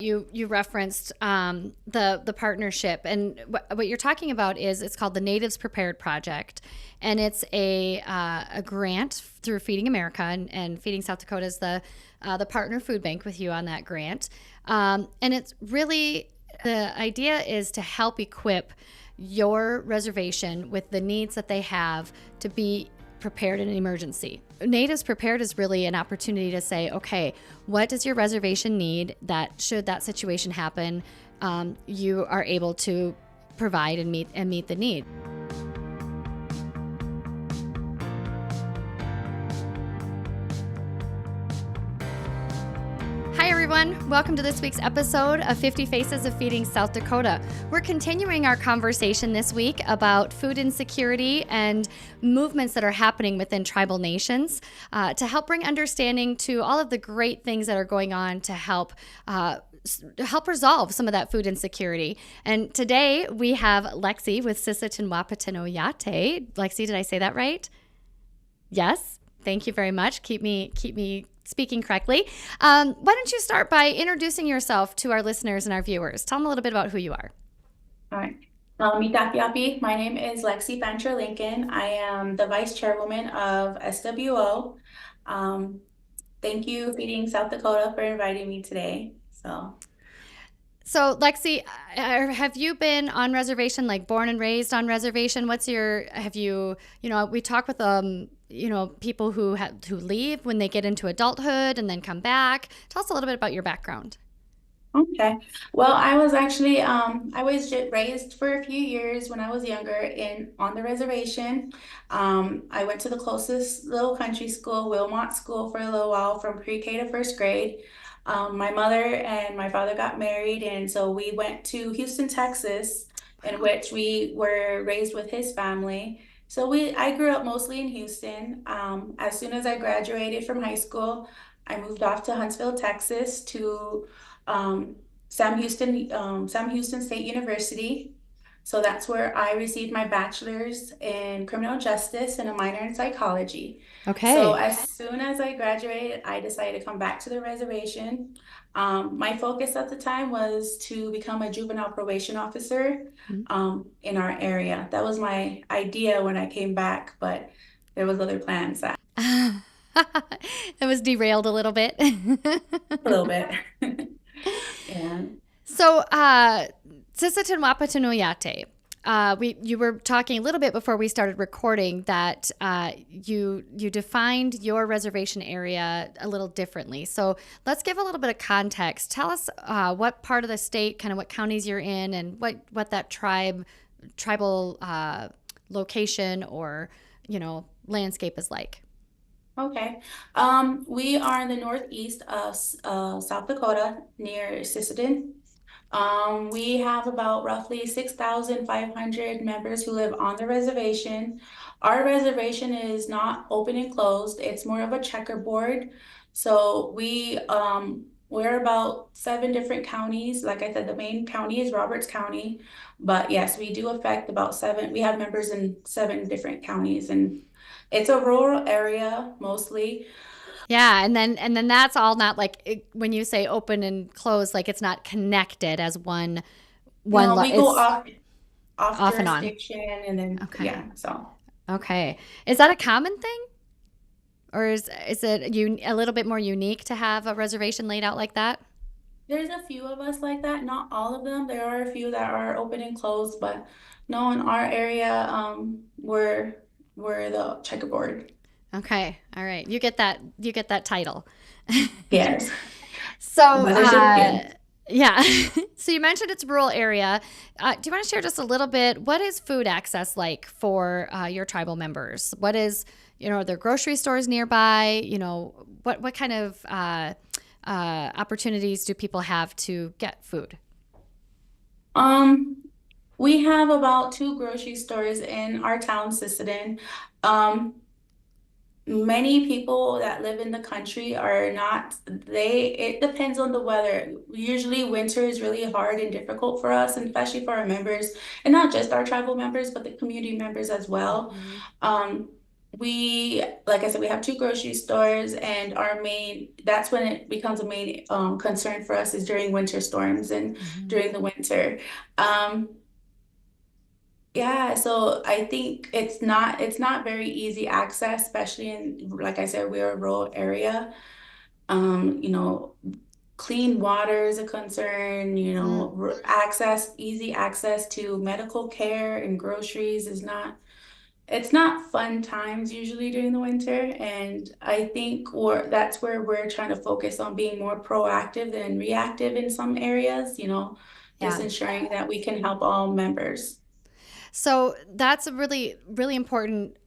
You referenced the partnership, and what you're talking about is it's called the Natives Prepared Project, and it's a grant through Feeding America, and Feeding South Dakota is the partner food bank with you on that grant, and it's really the idea is to help equip your reservation with the needs that they have to be prepared in an emergency. Natives Prepared is really an opportunity to say, okay, what does your reservation need that should that situation happen, you are able to provide and meet the need. Hi everyone, welcome to this week's episode of 50 Faces of Feeding South Dakota. We're continuing our conversation this week about food insecurity and movements that are happening within tribal nations to help bring understanding to all of the great things that are going on to help resolve some of that food insecurity. And today we have Lexie with Sisseton-Wahpeton Oyate. Lexie, did I say that right? Yes. Thank you very much. Keep me speaking correctly. Why don't you start by introducing yourself to our listeners and our viewers? Tell them a little bit about who you are. All right. Mitapiapi. My name is Lexie Fincher Lincoln. I am the vice chairwoman of SWO. Thank you, Feeding South Dakota, for inviting me today. So Lexie, have you been on reservation, like born and raised on reservation? We talk with people who leave when they get into adulthood and then come back. Tell us a little bit about your background. Okay. Well, I was actually I was raised for a few years when I was younger on the reservation. I went to the closest little country school, Wilmot School, for a little while from pre-K to first grade. My mother and my father got married, and so we went to Houston, Texas, in which we were raised with his family. I grew up mostly in Houston. As soon as I graduated from high school, I moved off to Huntsville, Texas, to Sam Houston State University. So that's where I received my bachelor's in criminal justice and a minor in psychology. Okay. So as soon as I graduated, I decided to come back to the reservation. My focus at the time was to become a juvenile probation officer in our area. That was my idea when I came back, but there was other plans that It was derailed a little bit. a little bit. Yeah. So, Sisseton-Wahpeton Oyate. You were talking a little bit before we started recording that you defined your reservation area a little differently. So let's give a little bit of context. Tell us what part of the state, kind of what counties you're in, and what that tribal location or landscape is like. Okay. We are in the northeast of South Dakota, near Sisseton. We have about roughly 6,500 members who live on the reservation. Our reservation is not open and closed. It's more of a checkerboard. So we're about 7 different counties. Like I said, the main county is Roberts County. But yes, we do affect about 7. We have members in 7 different counties, and it's a rural area mostly. Yeah, and then that's all not like when you say open and closed, like it's not connected as one. No, we go It's off off and on. jurisdiction, and then Okay. yeah, so. Okay. Is that a common thing, or is it a little bit more unique to have a reservation laid out like that? There's a few of us like that, not all of them. There are a few that are open and closed, but no, in our area, we're the checkerboard. Okay. All right. You get that. You get that title. Yes. So, Mothership kid. yeah. So you mentioned it's a rural area. Do you want to share just a little bit? What is food access like for your tribal members? What is, are there grocery stores nearby? What kind of opportunities do people have to get food? Um, we have about 2 grocery stores in our town, Sisseton. Um, Many people that live in the country are not, it depends on the weather. Usually winter is really hard and difficult for us, and especially for our members, and not just our tribal members, but the community members as well. Mhm. Um, we, like I said, we have two grocery stores, and that's when it becomes a main concern for us is during winter storms and Mhm. during the winter. Um, yeah, so I think it's not very easy access, especially in, like I said, we're a rural area. You know, clean water is a concern, Mm. easy access to medical care and groceries is not, it's not fun times usually during the winter. And I think that's where we're trying to focus on being more proactive than reactive in some areas, just Yeah. ensuring that we can help all members. So that's a really, really important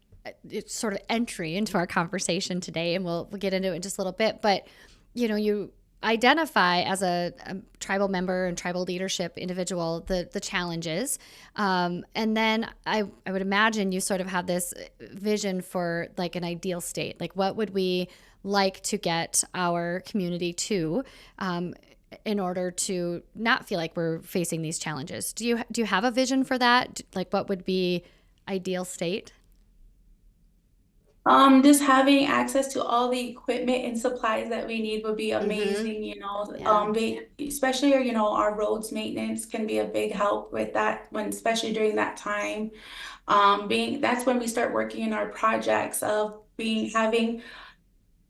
sort of entry into our conversation today, and we'll get into it in just a little bit. But you identify as a tribal member and tribal leadership individual the challenges, and then I would imagine you sort of have this vision for like an ideal state, like what would we like to get our community to. In order to not feel like we're facing these challenges. Do you have a vision for that? Like what would be ideal state? Just having access to all the equipment and supplies that we need would be Mm-hmm. amazing, Yeah. especially, our roads maintenance can be a big help with that when, especially during that time. That's when we start working in our projects of having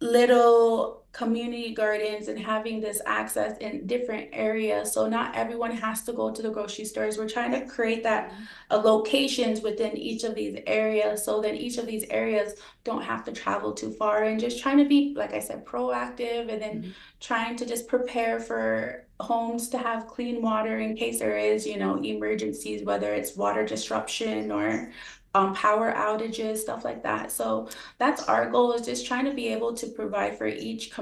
little community gardens and having this access in different areas. So not everyone has to go to the grocery stores. We're trying to create that Mm-hmm. locations within each of these areas so that each of these areas don't have to travel too far, and just trying to be, like I said, proactive, and then trying to just prepare for homes to have clean water in case there is, emergencies, whether it's water disruption or power outages, stuff like that. So that's our goal, is just trying to be able to provide for each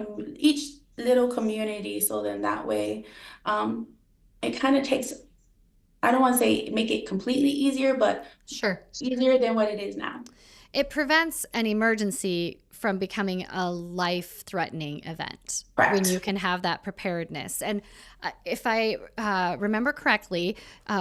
little community. So then that way, um, it kind of takes, I don't want to say make it completely easier, but Sure. easier than what it is now. It prevents an emergency from becoming a life threatening event when you Correct. can have that preparedness. And if I remember correctly,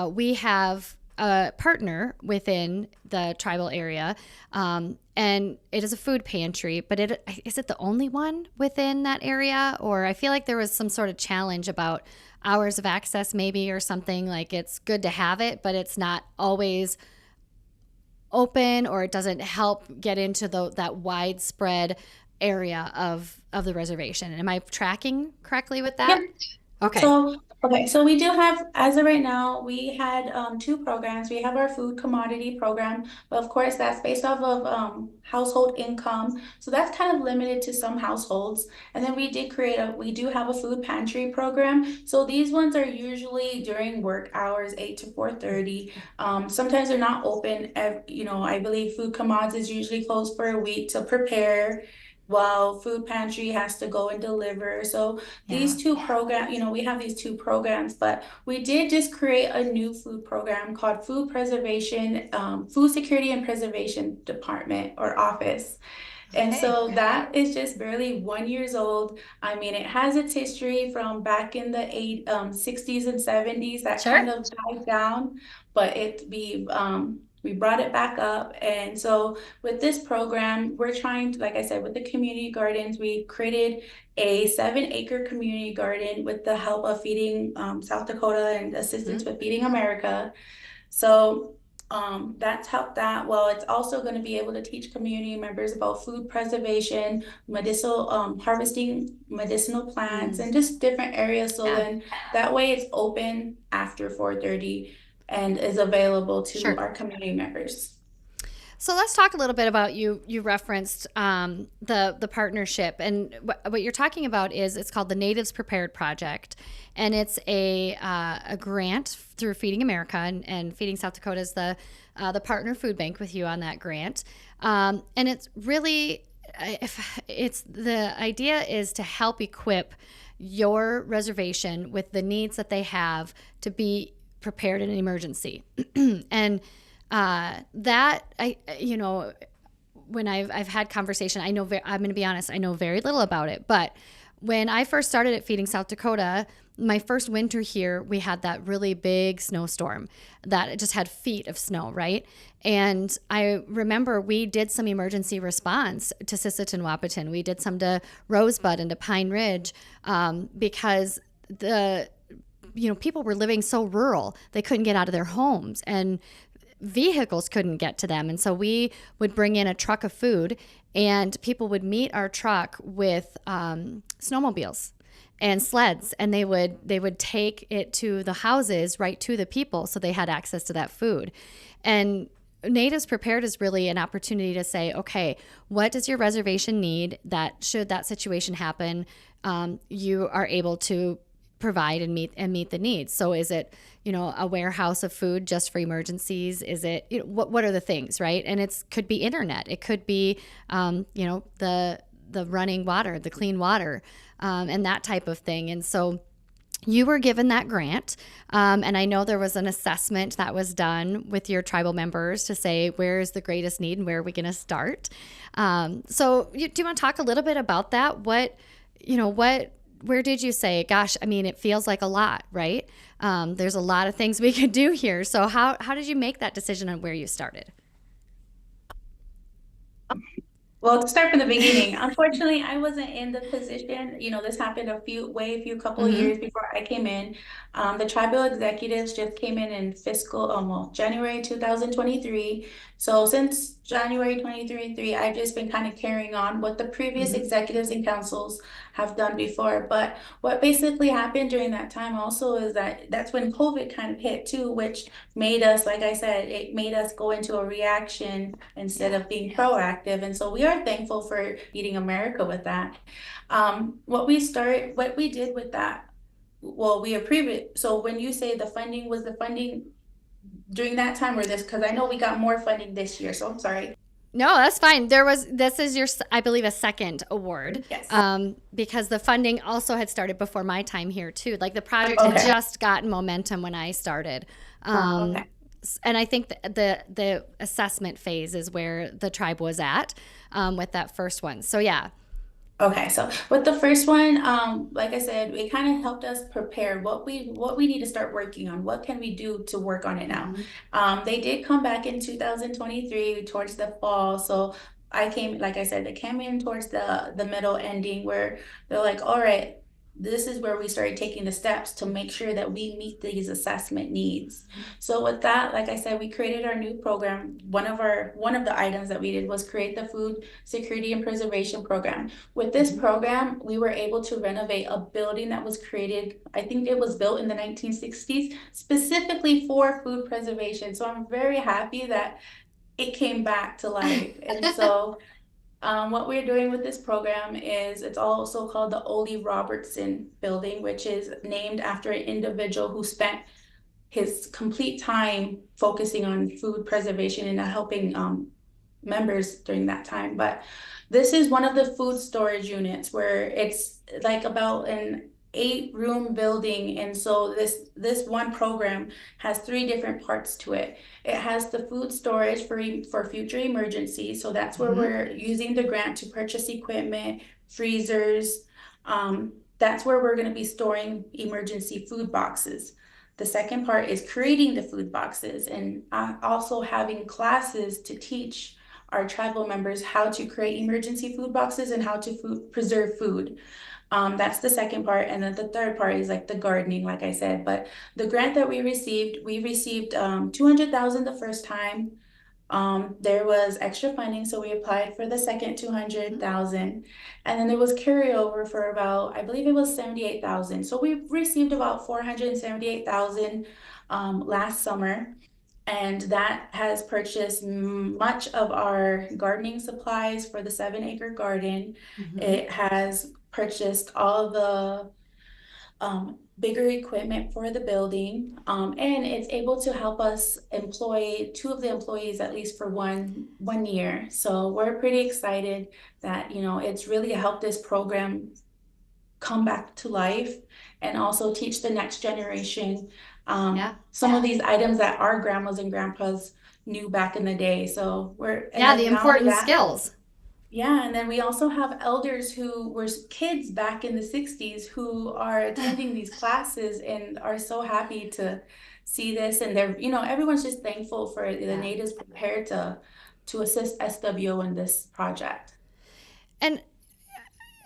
we have a partner within the tribal area, and it is a food pantry. But is it the only one within that area? Or I feel like there was some sort of challenge about hours of access, maybe, or something like it's good to have it, but it's not always open, or it doesn't help get into that widespread area of the reservation. Am I tracking correctly with Yep. that? Okay. So we do have, as of right now, we had two programs. We have our food commodity program, but of course that's based off of household income. So that's kind of limited to some households. And then we do have a food pantry program. So these ones are usually during work hours, 8 to 4:30. Sometimes they're not open. I believe food commodities is usually closed for a week to prepare, while food pantry has to go and deliver. So Yeah. we have these two programs, but we did just create a new food program called Food Security and Preservation Department or Office. And Okay. so that is just barely 1 years old. I mean, it has its history from back in the 60s and 70s that Sure. kind of died down, but we brought it back up. And so with this program, we're trying to, like I said, with the community gardens, we created a 7-acre community garden with the help of Feeding South Dakota and assistance Mhm. with Feeding America. So that's helped that. Well, it's also going to be able to teach community members about food preservation, medicinal harvesting medicinal plants, Mm. and just different areas. So Yeah. then that way it's open after 4:30 and is available to Sure. our community members. So let's talk a little bit about you referenced the partnership, and what you're talking about is it's called the Natives Prepared Project, and it's a grant through Feeding America, and Feeding South Dakota is the partner food bank with you on that grant, and it's really, if it's the idea is to help equip your reservation with the needs that they have to be prepared in an emergency. And that when I've had conversation, I'm going to be honest, I know very little about it. But when I first started at Feeding South Dakota, my first winter here, we had that really big snowstorm that it just had feet of snow, right? And I remember we did some emergency response to Sisseton-Wahpeton. We did some to Rosebud and to Pine Ridge, because the people were living so rural, they couldn't get out of their homes, and vehicles couldn't get to them. And so we would bring in a truck of food, and people would meet our truck with snowmobiles and sleds, and they would take it to the houses, right to the people, so they had access to that food. And Natives Prepared is really an opportunity to say, okay, what does your reservation need that should that situation happen, you are able to provide and meet the needs. So is it, a warehouse of food just for emergencies? Is it, what are the things, right? And it could be internet. It could be, the running water, the clean water, and that type of thing. And so you were given that grant, and I know there was an assessment that was done with your tribal members to say where is the greatest need and where are we going to start. So do you want to talk a little bit about that? Where did you say, gosh, I mean, it feels like a lot, right? There's a lot of things we could do here. So how did you make that decision on where you started? Well, to start from the beginning, unfortunately, I wasn't in the position. This happened couple of Mm-hmm. years before I came in. The tribal executives just came in fiscal, January 2023. So since January 2023, I've just been kind of carrying on what the previous Mm-hmm. executives and councils have done before. But what basically happened during that time also is that's when COVID kind of hit too, which made us, like I said, it made us go into a reaction instead of being proactive. And so we are thankful for Feeding America with that. What we did with that, well, we approved it. So when you say was the funding during that time or this, because I know we got more funding this year, so I'm sorry. No, that's fine. This is your, I believe, a second award, Yes. because the funding also had started before my time here too. Like the project had Okay. just gotten momentum when I started. Um, Okay. and I think the assessment phase is where the tribe was at, with that first one. So yeah. Okay, so with the first one, like I said, it kind of helped us prepare what we need to start working on. What can we do to work on it now? Mm-hmm. They did come back in 2023 towards the fall. So like I said, they came in towards the middle ending where they're like, all right, this is where we started taking the steps to make sure that we meet these assessment needs. So with that, like I said, we created our new program. One of the items that we did was create the food security and preservation program. With this Mm-hmm. program, we were able to renovate a building that was created, I think it was built in the 1960s, specifically for food preservation. So I'm very happy that it came back to life. And so what we're doing with this program is it's also called the Ole Robertson Building, which is named after an individual who spent his complete time focusing on food preservation and helping members during that time. But this is one of the food storage units where it's like about an 8-room building. And so this one program has 3 different parts to it. It has the food storage for future emergencies. So that's where Mm-hmm. we're using the grant to purchase equipment, freezers. That's where we're going to be storing emergency food boxes. The second part is creating the food boxes and also having classes to teach our tribal members how to create emergency food boxes and how to preserve food. That's the second part. And then the third part is like the gardening, like I said. But the grant that we received 200,000 the first time. There was extra funding, so we applied for the second 200,000, and then there was carryover for about, I believe it was 78,000. So we received about 478,000 last summer, and that has purchased much of our gardening supplies for the 7-acre garden. Mm-hmm. It has purchased all the bigger equipment for the building, and it's able to help us employ 2 of the employees at least for one year. So we're pretty excited that it's really helped this program come back to life and also teach the next generation Yeah. some of these items that our grandmas and grandpas knew back in the day. So Yeah. The then not only important that. skills. Yeah, and then we also have elders who were kids back in the 60s who are attending these classes and are so happy to see this. And they're, everyone's just thankful for the Yeah. natives prepared to assist SWO in this project. And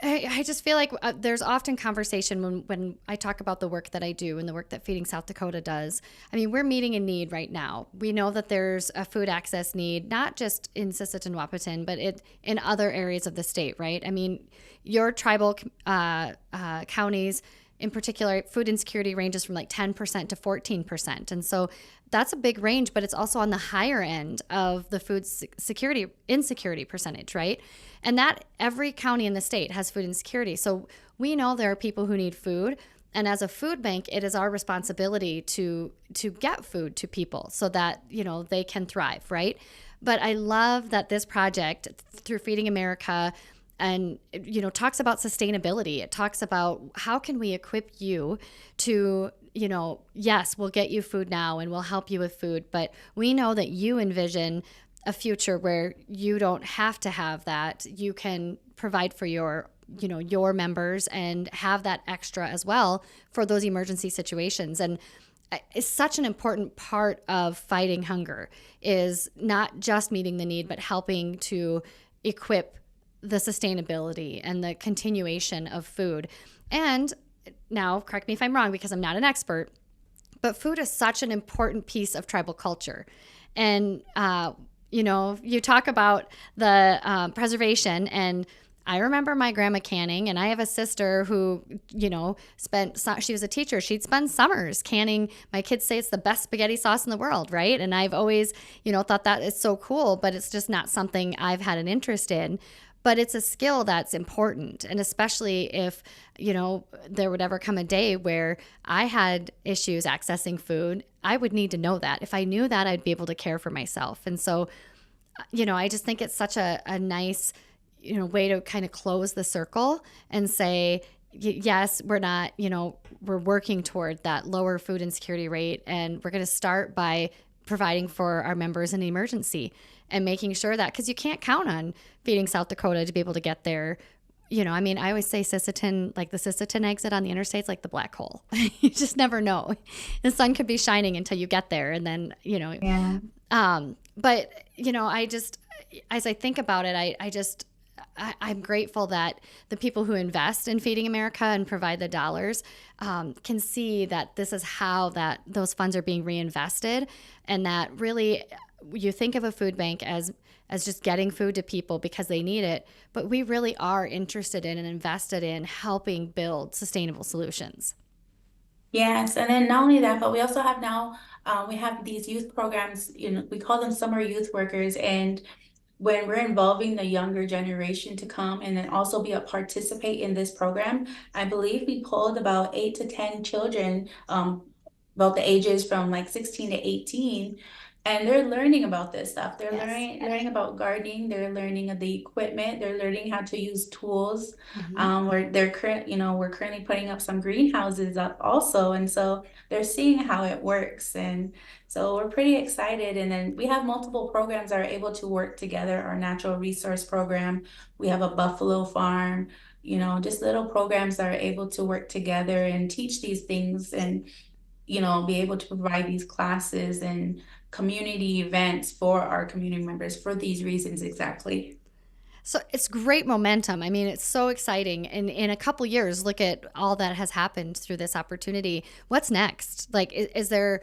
I just feel like there's often conversation when I talk about the work that I do and the work that Feeding South Dakota does. I mean, we're meeting a need right now. We know that there's a food access need, not just in Sisseton-Wahpeton, but in other areas of the state, right? I mean, your tribal counties, in particular, food insecurity ranges from like 10% to 14%. And so that's a big range, but it's also on the higher end of the food security insecurity percentage, right? And that every county in the state has food insecurity. So we know there are people who need food. And as a food bank, it is our responsibility to get food to people so that, they can thrive, right? But I love that this project through Feeding America and talks about sustainability. It talks about how can we equip you to, yes, we'll get you food now and we'll help you with food, but we know that you envision a future where you don't have to have that. You can provide for your members and have that extra as well for those emergency situations. And it's such an important part of fighting hunger is not just meeting the need, but helping to equip the sustainability and the continuation of food. And now, correct me if I'm wrong because I'm not an expert, but food is such an important piece of tribal culture. And, you talk about the preservation, and I remember my grandma canning, and I have a sister who, she was a teacher. She'd spend summers canning. My kids say it's the best spaghetti sauce in the world, right? And I've always, thought that is so cool, but it's just not something I've had an interest in. But it's a skill that's important. And especially if, there would ever come a day where I had issues accessing food, I would need to know that. If I knew that, I'd be able to care for myself. And so, I just think it's such a nice, way to kind of close the circle and say, yes, we're not, we're working toward that lower food insecurity rate. And we're going to start by providing for our members in an emergency and making sure that, because you can't count on Feeding South Dakota to be able to get there. I mean, I always say Sisseton, like the Sisseton exit on the interstate's like the black hole. You just never know. The sun could be shining until you get there. And then, Yeah. but, I just, as I think about it, I'm grateful that the people who invest in Feeding America and provide the dollars can see that this is how those funds are being reinvested, and that really you think of a food bank as just getting food to people because they need it, but we really are interested in and invested in helping build sustainable solutions. Yes, and then not only that, but we also have now, we have these youth programs, we call them summer youth workers. And when we're involving the younger generation to come and then also be a participate in this program, I believe we pulled about 8 to 10 children, about the ages from like 16 to 18. And they're learning about this stuff. They're Yes. learning about gardening. They're learning of the equipment. They're learning how to use tools. Mm-hmm. We're currently putting up some greenhouses up also, and so they're seeing how it works, and so we're pretty excited. And then we have multiple programs that are able to work together. Our natural resource program, we have a buffalo farm, just little programs that are able to work together and teach these things and, be able to provide these classes and community events for our community members for these reasons exactly. So it's great momentum. I mean, it's so exciting. And in a couple years, look at all that has happened through this opportunity. What's next? Like, is there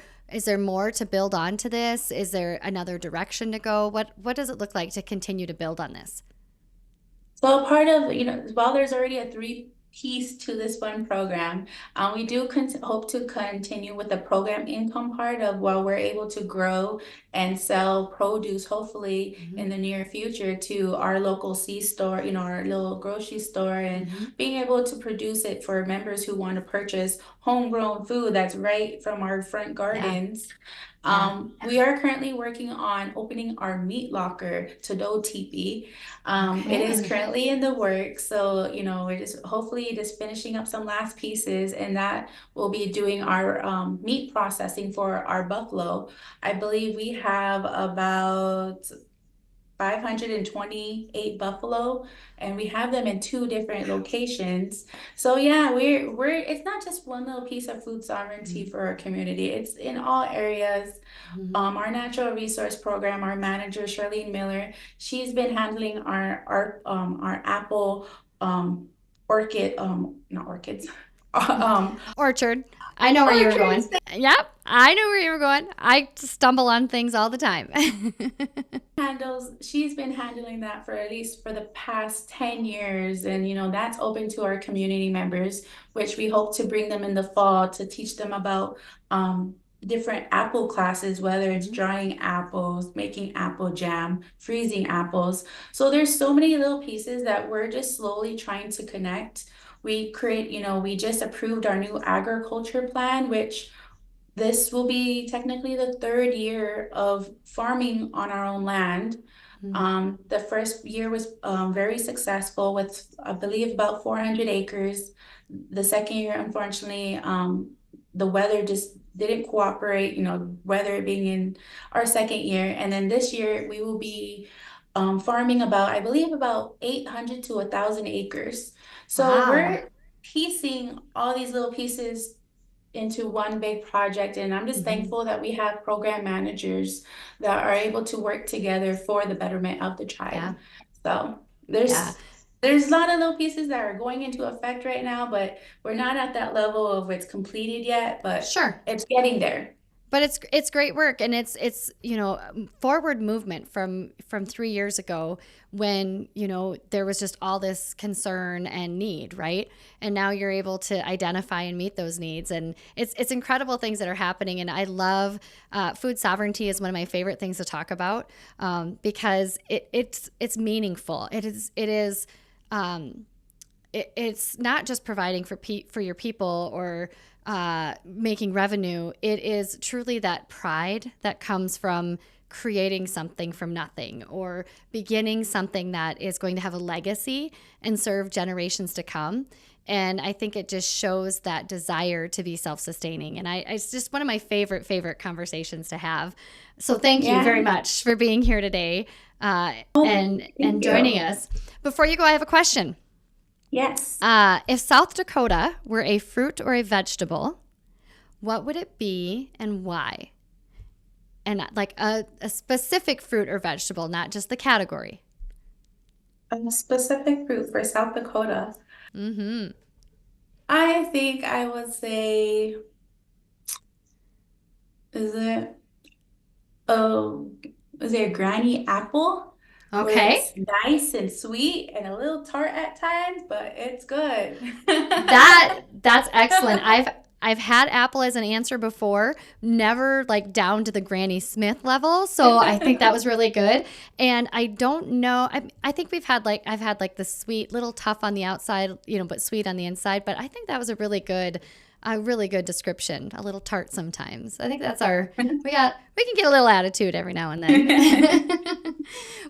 more to build onto this? Is there another direction to go? What does it look like to continue to build on this? So part of, while there's already a three piece to this one program, we do hope to continue with the program income part of while we're able to grow and sell produce, hopefully Mm-hmm. in the near future to our local C store, our little grocery store, and Mm-hmm. being able to produce it for members who want to purchase homegrown food that's right from our front Yeah. gardens. Yeah. We are currently working on opening our meat locker to do teepee. It is Okay. currently in the works, so we're just hopefully just finishing up some last pieces, and that will be doing our meat processing for our buffalo. I believe we have about 528 buffalo, and we have them in two different locations. So yeah, we're it's not just one little piece of food sovereignty for our community. It's in all areas. Mhm. Our natural resource program, our manager, Charlene Miller, she's been handling our apple orchid not orchids Orchard. I know where you were orchards. going. Yep, I know where you were going. I stumble on things all the time. She's been handling that for at least for the past 10 years, and that's open to our community members, which we hope to bring them in the fall to teach them about different apple classes, whether it's Mhm. drying apples, making apple jam, freezing apples. So there's so many little pieces that we're just slowly trying to connect. We just approved our new agriculture plan, which this will be technically the third year of farming on our own land. Mhm. The first year was very successful with, I believe, about 400 acres. The second year, unfortunately, the weather just didn't cooperate, weather being in our second year. And then this year, we will be farming I believe, about 800 to 1,000 acres. So Wow. we're piecing all these little pieces into one big project. And I'm just Mhm. thankful that we have program managers that are able to work together for the betterment of the Yeah. tribe. So Yeah. there's a lot of little pieces that are going into effect right now, but we're not at that level of it's completed yet, but Sure. it's getting there. But it's great work, and it's forward movement from 3 years ago when there was just all this concern and need, right? And now you're able to identify and meet those needs, and it's incredible things that are happening. And I love food sovereignty is one of my favorite things to talk about, because it's meaningful. It's not just providing for your people or making revenue. It is truly that pride that comes from creating something from nothing or beginning something that is going to have a legacy and serve generations to come. And I think it just shows that desire to be self-sustaining. And it's just one of my favorite conversations to have. So thank you Yeah. very much for being here today, Oh, and thank joining you. us. Before you go, I have a question. Yes. If South Dakota were a fruit or a vegetable, what would it be and why? And like a specific fruit or vegetable, not just the category. A specific fruit for South Dakota. Mm-hmm. I think I would say, is it Oh, is there a granny apple where Okay. it's nice and sweet and a little tart at times, but it's good. That's excellent. I've had apple as an answer before, never like down to the Granny Smith level. So I think that was really good. And I don't know. I think I've had like the sweet, little tough on the outside, but sweet on the inside. But I think that was a really good description. A little tart sometimes. I think we can get a little attitude every now and then.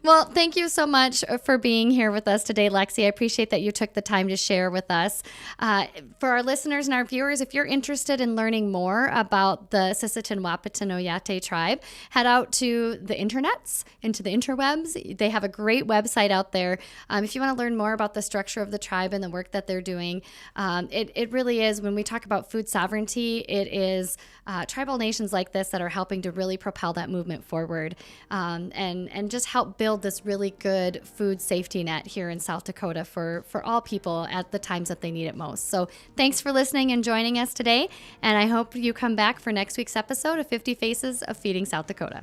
Well, thank you so much for being here with us today, Lexie. I appreciate that you took the time to share with us. For our listeners and our viewers, if you're interested in learning more about the Sisseton-Wahpeton Oyate tribe, head out to the internets, into the interwebs. They have a great website out there. If you want to learn more about the structure of the tribe and the work that they're doing, it really is, when we talk about food sovereignty, it is tribal nations like this that are helping to really propel that movement forward, and just help build this really good food safety net here in South Dakota for all people at the times that they need it most. So thanks for listening and joining us today, and I hope you come back for next week's episode of 50 Faces of Feeding South Dakota.